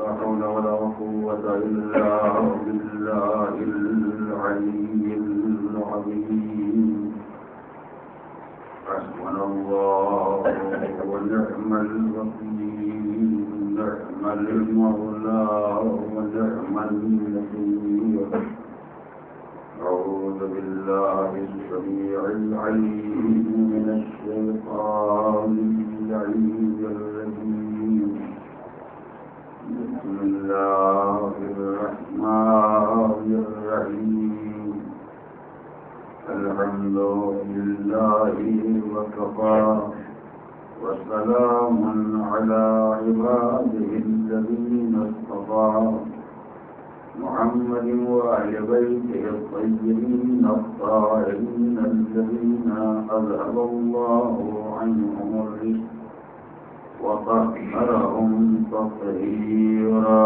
لا حول ولا قوة إلا بالله العلي العظيم حسبنا الله ونعم الوكيل نعم المولى ونعم النصير أعوذ بالله السميع العليم من الشيطان اللعين الرجيم بسم الله الرحمن الرحيم الحمد لله وكفى وسلام على عباده الذين اصطفى محمد وآل بيته الطيبين الطاهرين الذين أذهب الله عنهم الرجس وطهرهم تطهيرا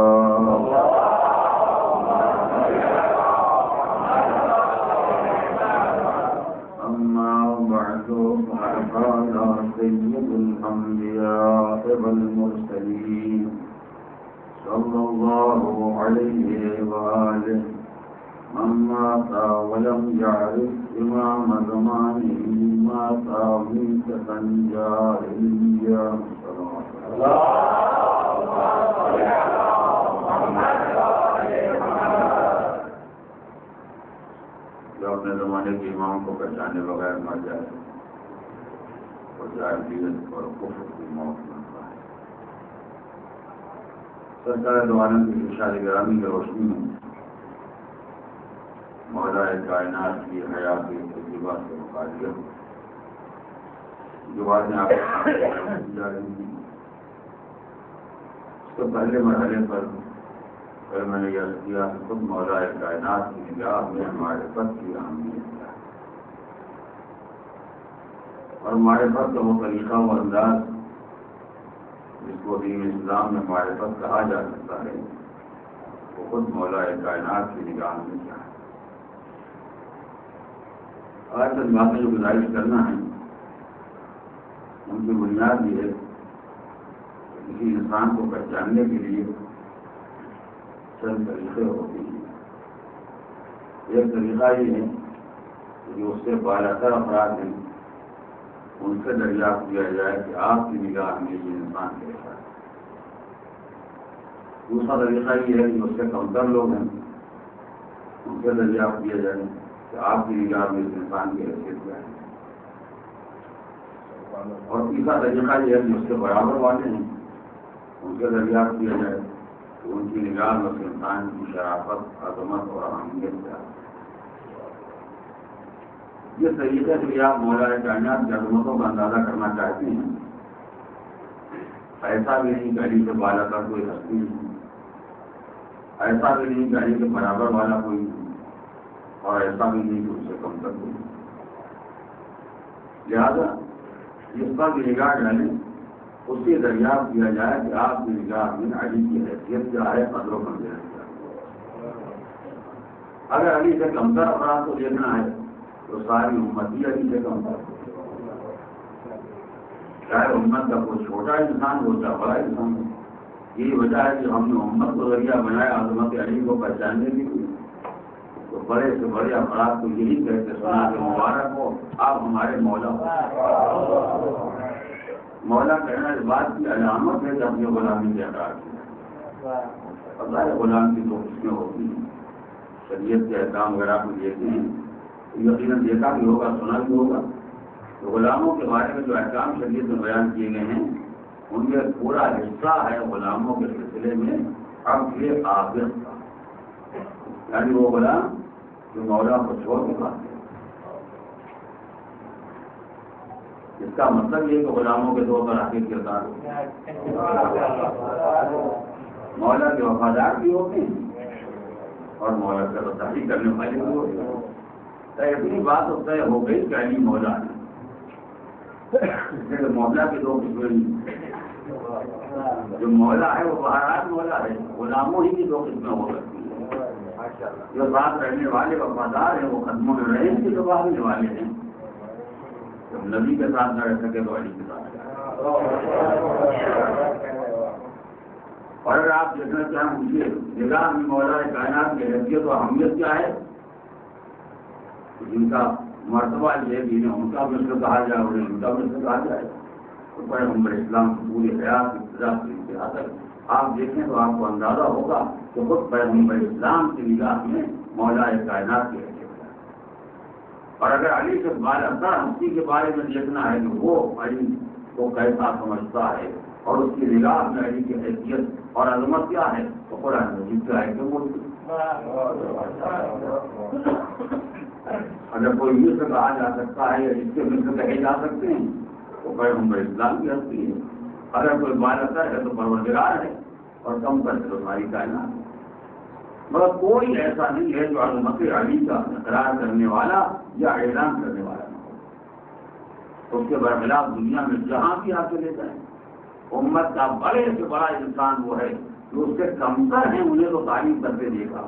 أما بعد فقد قال سيد الأنبياء والمرسلين صلى الله عليه وآله من مات ولم يعرف إمام زمانه مات ميتة جاهلية. جو اپنے زمانے کے امام کو پہچانے بغیر مر جائے اور جاہلیت اور کفر کی موت ملتا ہے. سرکار دو عالم کی ارشاد گرامی کی روشنی میں مولا کائنات کی حیات کی تجربات سے مخاطب جو باتیں آپ جا رہی تھیں اس کے پہلے مرحلے پر میں نے یہ کیا کہ خود مولا کائنات کی نگاہ میں معرفت کی اہمیت ہے اور معرفت کا وہ طریقہ و انداز جس کو دین اسلام میں معرفت کہا جا سکتا ہے وہ خود مولا کائنات کی نگاہ میں کیا ہے. آج تک باتیں جو گزارش کرنا ہے ان کی بنیاد یہ ہے کہ کسی انسان کو پہچاننے کے لیے چند طریقے ہوتے ہیں. ایک طریقہ یہ ہے کہ جو اس سے بالاتر افراد ہیں ان سے دریافت کیا جائے کہ آپ کی نگاہ میں یہ انسان کیسا ہے. دوسرا طریقہ یہ ہے کہ اس سے کمتر لوگ ہیں ان سے دریافت کیا جائے کہ آپ کی نگاہ میں اس انسان کی حیثیت کیا ہے. اور تیسرا طریقہ یہ ہے کہ اس کے برابر والے ہیں ان سے دریافت کیا جائے کہ ان کی نگاہ میں اس انسان کی شرافت عظمت اور اہمیت کیا ہے. جس طریقے سے آپ مولا کائنات کی عظمتوں کا اندازہ کرنا چاہتے ہیں ایسا بھی نہیں کہ علی سے بالا کر کوئی ہستی نہیں, ایسا بھی نہیں کہ علی کے برابر والا کوئی نہیں, اور ایسا بھی نہیں کہ اس سے کم تر کوئی نہیں. لہذا جس پر بھی نگاہ ڈالیں اس سے دریافت کیا جائے کہ آپ کی نگاہ میں علی کی حیثیت کیا ہے, قدر و منزلت کیا ہے. اگر علی سے کمتر افراد کو دیکھنا ہے تو ساری امت ہی علی سے کم تر, چاہے امت کا کوئی چھوٹا انسان ہو چاہے بڑا انسان ہو. یہی وجہ ہے کہ ہم نے امت کو ذریعہ بنایا عظمت علی کو پہچاننے کے لیے. تو بڑے سے بڑے افراد کو یہی کہتے سنا کہ مبارک ہو آپ ہمارے مولا ہو. مولا کہنا اس بات کی علامت ہے کہ اپنی غلامی کے اقرار کیا. پتہ ہے غلام کی دو قسمیں ہوتی ہیں, شریعت کے احکام وغیرہ کو دیکھتے ہیں یقیناً دیکھا بھی ہوگا سنا بھی ہوگا. تو غلاموں کے بارے میں جو احکام شریعت میں بیان کیے گئے ہیں ان میں پورا حصہ ہے غلاموں کے سلسلے میں اب یہ عابد کا, یعنی وہ غلام جو مولا کو چھوڑ کے پاتے. اس کا مطلب یہ کہ غلاموں کے دو طرح کے کردار مولا کے وفادار بھی ہوتے ہیں اور مولا سے رسائی کرنے والے بھی ہوتے ہیں. اتنی بات تو طے ہو گئی کہ علی مولا ہے. مولا کی دو قسمیں جو مولا ہے وہ بہرحال مولا ہے, غلاموں ہی کی دو قسمیں ہو سکتی ہیں. جو ساتھ رہنے والے وفادار ہیں وہ قدموں میں رہے ان کے جو باہرنے والے ہیں. جب نبی کے ساتھ نہ رہ سکے تو علی کے ساتھ. اور اگر آپ دیکھنا چاہیں مجھے نگاہ میں مولا کائنات کی حیثیت و اہمیت کیا ہے، جن کا مرتبہ یہ بھی ہے ان کا مثل کہا جائے اور ان کا مثل کہا جائے، تو پیغمبر اسلام کی پوری حیات ابتدا سے انتہا تک آپ دیکھیں تو آپ کو اندازہ ہوگا کہ خود پیغمبر اسلام کی نگاہ میں مولا کائنات کی حیثیت ہے۔ اور اگر علی سے بالاتر ہستی کے بارے میں دیکھنا ہے کہ وہ علی کو کیسا سمجھتا ہے اور اس کی نگاہ میں علی کی حیثیت اور عظمت کیا ہے، تو قرآن مجید کا ہے کہ وہ اگر کوئی مصر کہا جا سکتا ہے یا جس کے مصر کہے جا سکتے ہیں تو پیغمبر اسلام کی ہستی ہے، اگر کوئی بالاتر ہے تو پروردگار ہے اور کم کر کے تو ساری کائنات ہے۔ مگر کوئی ایسا نہیں ہے جو عظمت علی کا اقرار کرنے والا یا اعلان کرنے والا نہ ہو۔ اس کے برخلاف دنیا میں جہاں بھی آپ چلے جائیں، امت کا بڑے سے بڑا انسان وہ ہے جو اس سے کمتر ہیں انہیں تو تعریف کرتے دیکھا،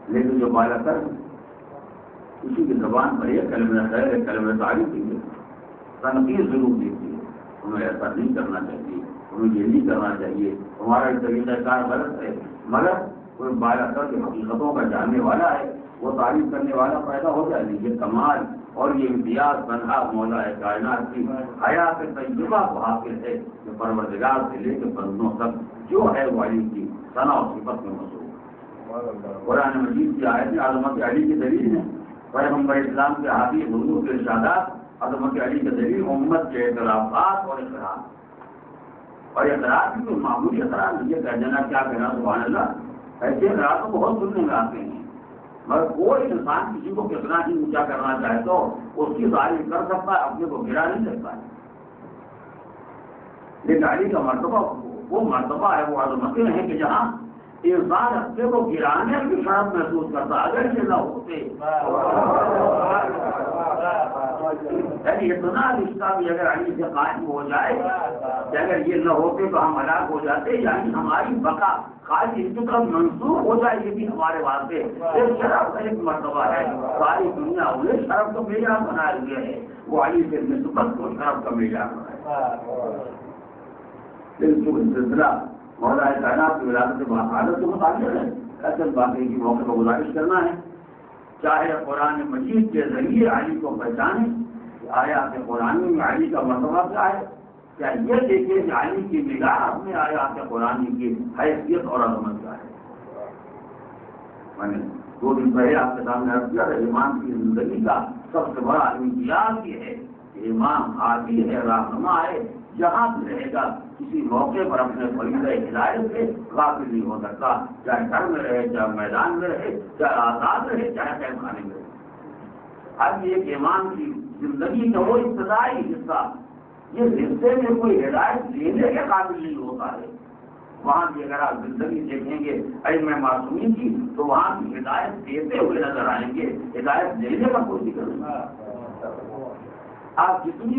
لیکن جو بالاتر ہے اسی کی زبان پر یہ کلمہ خیر ہے، کلمہ تعریف کی تنقید ضرور دیتی ہے، تمہیں ایسا نہیں کرنا چاہیے، تمہیں یہ نہیں کرنا چاہیے، تمہارا طریقہ کار غلط ہے، مگر کوئی بالاتر کی حقیقتوں کا جاننے والا ہے، وہ تعریف کرنے والا پیدا ہو جائے۔ یہ کمال اور یہ امتیاز تنہا مولا کائنات کی حیات طیبہ کو حاصل ہے کہ پروردگار سے لے کے بندوں تک جو ہے وہ علی کی ثنا و صفت میں مصروف۔ قرآن مجید کی آیتیں عظمت علی کی دلیل ہیں، پیغمبر اسلام کے حدیث حضور کے ارشادات عظمت علی کی دلیل، امت کے اعترافات اور اقرار، اور اقرار بھی کوئی معمولی اقرار نہیں ہے، کہہ دینا کیا کہنا سبحان اللہ، ایسے اقرار تو بہت سننے میں آتے ہیں، مگر کوئی انسان کسی کو کتنا ہی اونچا کرنا چاہے تو اس کی تعریف کر سکتا ہے، اپنے کو گرا نہیں سکتا ہے۔ لیکن علی کا مرتبہ وہ مرتبہ ہے، وہ عظمتیں ہیں کہ جہاں انسان اپنے کو گرانے کی شرط محسوس کرتا، اگر یہ نہ ہوتے یعنی اتنا رشتہ بھی اگر علی سے قائم ہو جائے کہ اگر یہ نہ ہوتے تو ہم ہلاک ہو جاتے، یعنی ہماری بقا خالی اس کی طرف منسوخ ہو جائے، یہ بھی ہمارے واسطے ایک شرف کا ایک مرتبہ ہے۔ ساری دنیا انہیں شرف کا معیار بنائے ہوئے ہے، وہ علی سے نسبت کو شرف کا معیار بنائے۔ لیکن چونکہ سلسلہ مولا کائنات کی ولادت سے باقاعدہ سے متعلق ہے، اصل باقی کی موقع کو گزارش کرنا ہے، چاہے قرآن مجید کے ذریعے علی کو پہچانیں، آیات قرآن میں علی کا مرتبہ کیا ہے، کیا یہ دیکھیں کہ علی کی نگاہ میں آیات قرآن کی حیثیت اور عظمت کیا ہے۔ میں نے 2 دن پہلے آپ کے سامنے عرض کیا، امام کی زندگی کا سب سے بڑا امتیاز یہ ہے کہ امام ہادی ہے، رہنما ہے، جہاں بھی رہے گا کسی موقع پر اپنے فریضہ ہدایت سے غافل نہیں ہو سکتا، چاہے گھر میں رہے، چاہے میدان میں رہے، چاہے آزاد رہے، چاہے قید خانے میں رہے۔ اب یہ امام کی زندگی کا وہ ابتدائی حصہ، جس حصے میں کوئی ہدایت لینے کے قابل نہیں ہوتا ہے، وہاں کی اگر آپ زندگی دیکھیں گے ائمہ معصومین کی تو وہاں کی ہدایت دیتے ہوئے نظر آئیں گے، ہدایت دینے کا کوئی ذکر نہیں۔ آپ جتنی